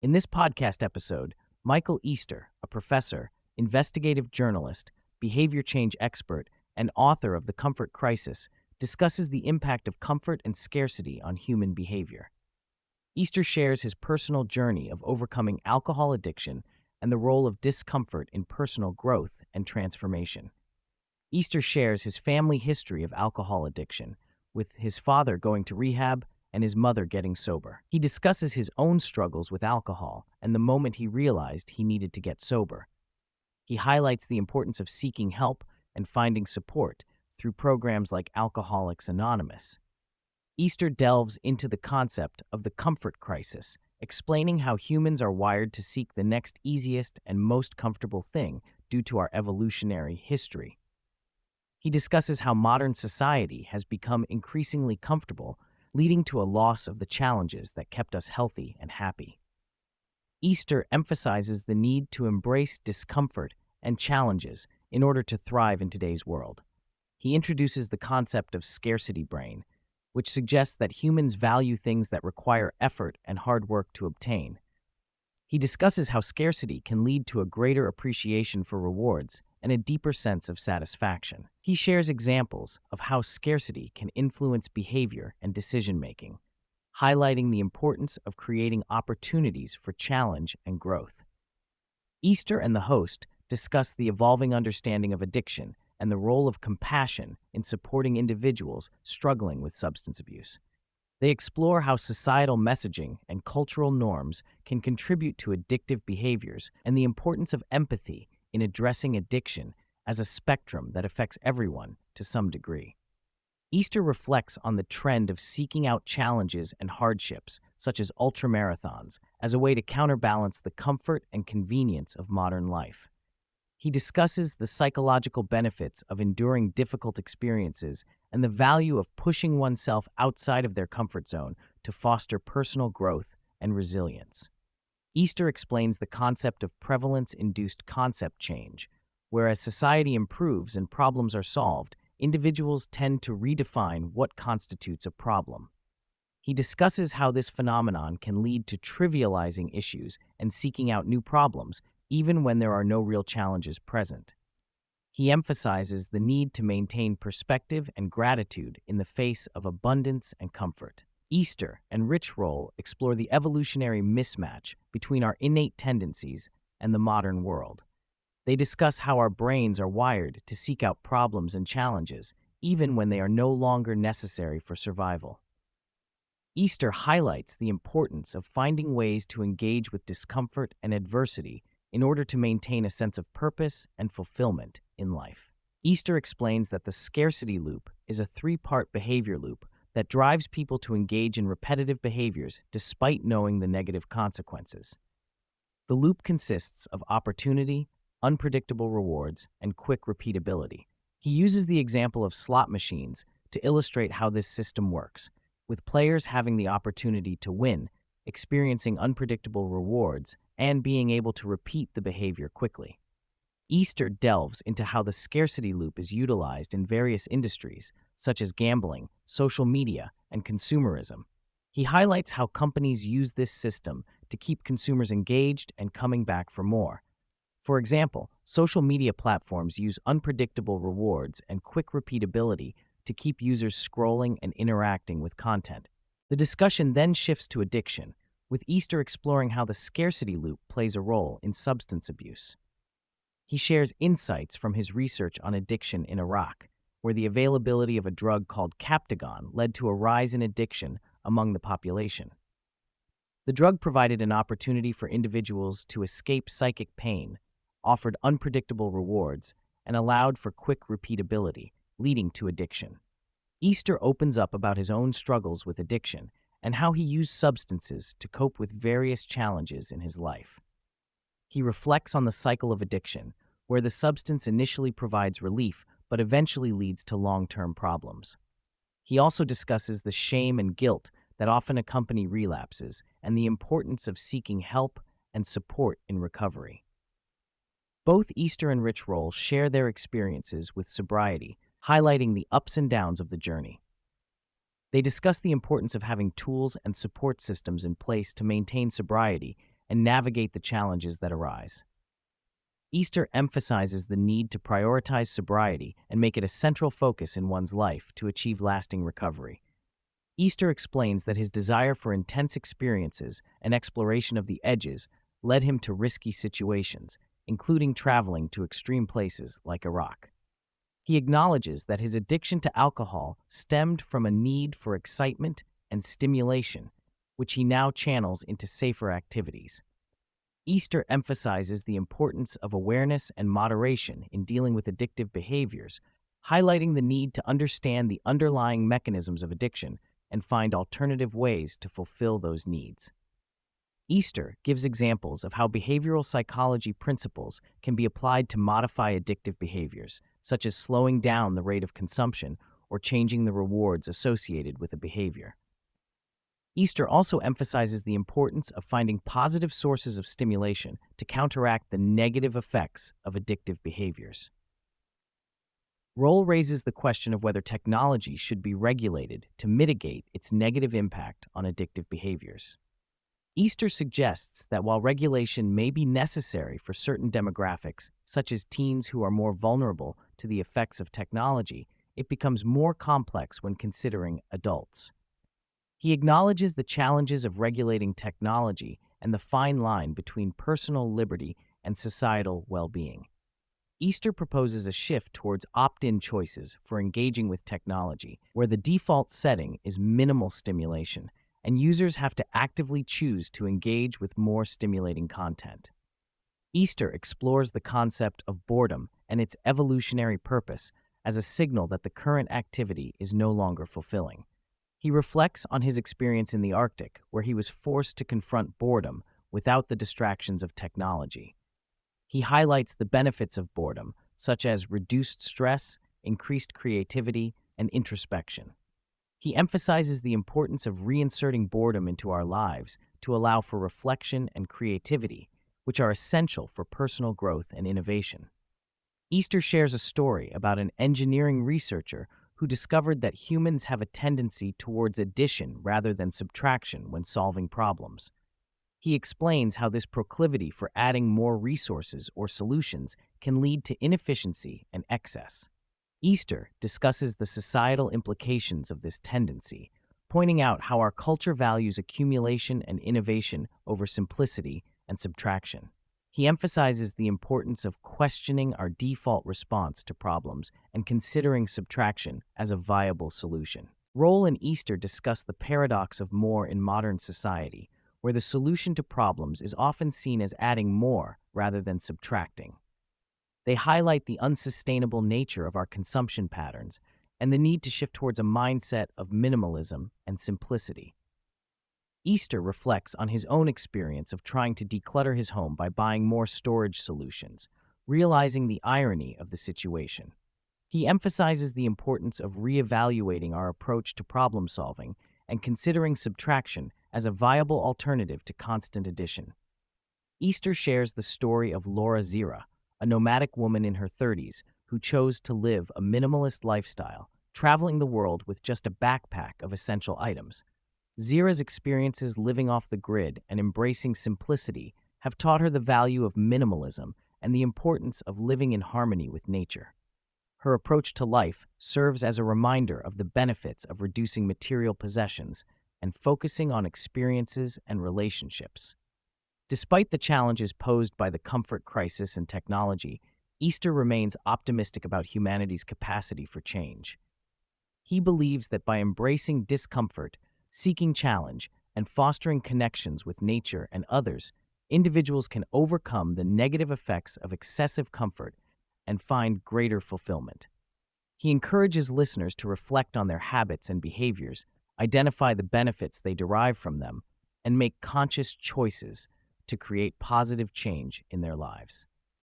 In this podcast episode, Michael Easter, a professor, investigative journalist, behavior change expert, and author of The Comfort Crisis, discusses the impact of comfort and scarcity on human behavior. Easter shares his personal journey of overcoming alcohol addiction and the role of discomfort in personal growth and transformation. Easter shares his family history of alcohol addiction, with his father going to rehab and his mother getting sober. He discusses his own struggles with alcohol and the moment he realized he needed to get sober. He highlights the importance of seeking help and finding support through programs like Alcoholics Anonymous. Easter delves into the concept of the comfort crisis, explaining how humans are wired to seek the next easiest and most comfortable thing due to our evolutionary history. He discusses how modern society has become increasingly comfortable, leading to a loss of the challenges that kept us healthy and happy. Easter emphasizes the need to embrace discomfort and challenges in order to thrive in today's world. He introduces the concept of scarcity brain, which suggests that humans value things that require effort and hard work to obtain. He discusses how scarcity can lead to a greater appreciation for rewards and a deeper sense of satisfaction. He shares examples of how scarcity can influence behavior and decision-making, highlighting the importance of creating opportunities for challenge and growth. Easter and the host discuss the evolving understanding of addiction and the role of compassion in supporting individuals struggling with substance abuse. They explore how societal messaging and cultural norms can contribute to addictive behaviors and the importance of empathy in addressing addiction as a spectrum that affects everyone to some degree. Easter reflects on the trend of seeking out challenges and hardships, such as ultramarathons, as a way to counterbalance the comfort and convenience of modern life. He discusses the psychological benefits of enduring difficult experiences and the value of pushing oneself outside of their comfort zone to foster personal growth and resilience. Easter explains the concept of prevalence-induced concept change, where as society improves and problems are solved, individuals tend to redefine what constitutes a problem. He discusses how this phenomenon can lead to trivializing issues and seeking out new problems, even when there are no real challenges present. He emphasizes the need to maintain perspective and gratitude in the face of abundance and comfort. Easter and Rich Roll explore the evolutionary mismatch between our innate tendencies and the modern world. They discuss how our brains are wired to seek out problems and challenges, even when they are no longer necessary for survival. Easter highlights the importance of finding ways to engage with discomfort and adversity in order to maintain a sense of purpose and fulfillment in life. Easter explains that the scarcity loop is a three-part behavior loop that drives people to engage in repetitive behaviors despite knowing the negative consequences. The loop consists of opportunity, unpredictable rewards, and quick repeatability. He uses the example of slot machines to illustrate how this system works, with players having the opportunity to win, experiencing unpredictable rewards, and being able to repeat the behavior quickly. Easter delves into how the scarcity loop is utilized in various industries, such as gambling, social media, and consumerism. He highlights how companies use this system to keep consumers engaged and coming back for more. For example, social media platforms use unpredictable rewards and quick repeatability to keep users scrolling and interacting with content. The discussion then shifts to addiction, with Easter exploring how the scarcity loop plays a role in substance abuse. He shares insights from his research on addiction in Iraq, where the availability of a drug called Captagon led to a rise in addiction among the population. The drug provided an opportunity for individuals to escape psychic pain, offered unpredictable rewards, and allowed for quick repeatability, leading to addiction. Easter opens up about his own struggles with addiction and how he used substances to cope with various challenges in his life. He reflects on the cycle of addiction, where the substance initially provides relief but eventually leads to long-term problems. He also discusses the shame and guilt that often accompany relapses and the importance of seeking help and support in recovery. Both Easter and Rich Roll share their experiences with sobriety, highlighting the ups and downs of the journey. They discuss the importance of having tools and support systems in place to maintain sobriety and navigate the challenges that arise. Easter emphasizes the need to prioritize sobriety and make it a central focus in one's life to achieve lasting recovery. Easter explains that his desire for intense experiences and exploration of the edges led him to risky situations, including traveling to extreme places like Iraq. He acknowledges that his addiction to alcohol stemmed from a need for excitement and stimulation, which he now channels into safer activities. Easter emphasizes the importance of awareness and moderation in dealing with addictive behaviors, highlighting the need to understand the underlying mechanisms of addiction and find alternative ways to fulfill those needs. Easter gives examples of how behavioral psychology principles can be applied to modify addictive behaviors, such as slowing down the rate of consumption or changing the rewards associated with a behavior. Easter also emphasizes the importance of finding positive sources of stimulation to counteract the negative effects of addictive behaviors. Roll raises the question of whether technology should be regulated to mitigate its negative impact on addictive behaviors. Easter suggests that while regulation may be necessary for certain demographics, such as teens who are more vulnerable to the effects of technology, it becomes more complex when considering adults. He acknowledges the challenges of regulating technology and the fine line between personal liberty and societal well-being. Easter proposes a shift towards opt-in choices for engaging with technology, where the default setting is minimal stimulation, and users have to actively choose to engage with more stimulating content. Easter explores the concept of boredom and its evolutionary purpose as a signal that the current activity is no longer fulfilling. He reflects on his experience in the Arctic, where he was forced to confront boredom without the distractions of technology. He highlights the benefits of boredom, such as reduced stress, increased creativity, and introspection. He emphasizes the importance of reinserting boredom into our lives to allow for reflection and creativity, which are essential for personal growth and innovation. Easter shares a story about an engineering researcher who discovered that humans have a tendency towards addition rather than subtraction when solving problems. He explains how this proclivity for adding more resources or solutions can lead to inefficiency and excess. Easter discusses the societal implications of this tendency, pointing out how our culture values accumulation and innovation over simplicity and subtraction. He emphasizes the importance of questioning our default response to problems and considering subtraction as a viable solution. Roll and Easter discuss the paradox of more in modern society, where the solution to problems is often seen as adding more rather than subtracting. They highlight the unsustainable nature of our consumption patterns and the need to shift towards a mindset of minimalism and simplicity. Easter reflects on his own experience of trying to declutter his home by buying more storage solutions, realizing the irony of the situation. He emphasizes the importance of reevaluating our approach to problem solving and considering subtraction as a viable alternative to constant addition. Easter shares the story of Laura Zira, a nomadic woman in her 30s who chose to live a minimalist lifestyle, traveling the world with just a backpack of essential items. Zira's experiences living off the grid and embracing simplicity have taught her the value of minimalism and the importance of living in harmony with nature. Her approach to life serves as a reminder of the benefits of reducing material possessions and focusing on experiences and relationships. Despite the challenges posed by the comfort crisis and technology, Easter remains optimistic about humanity's capacity for change. He believes that by embracing discomfort, seeking challenge, and fostering connections with nature and others, individuals can overcome the negative effects of excessive comfort and find greater fulfillment. He encourages listeners to reflect on their habits and behaviors, identify the benefits they derive from them, and make conscious choices to create positive change in their lives.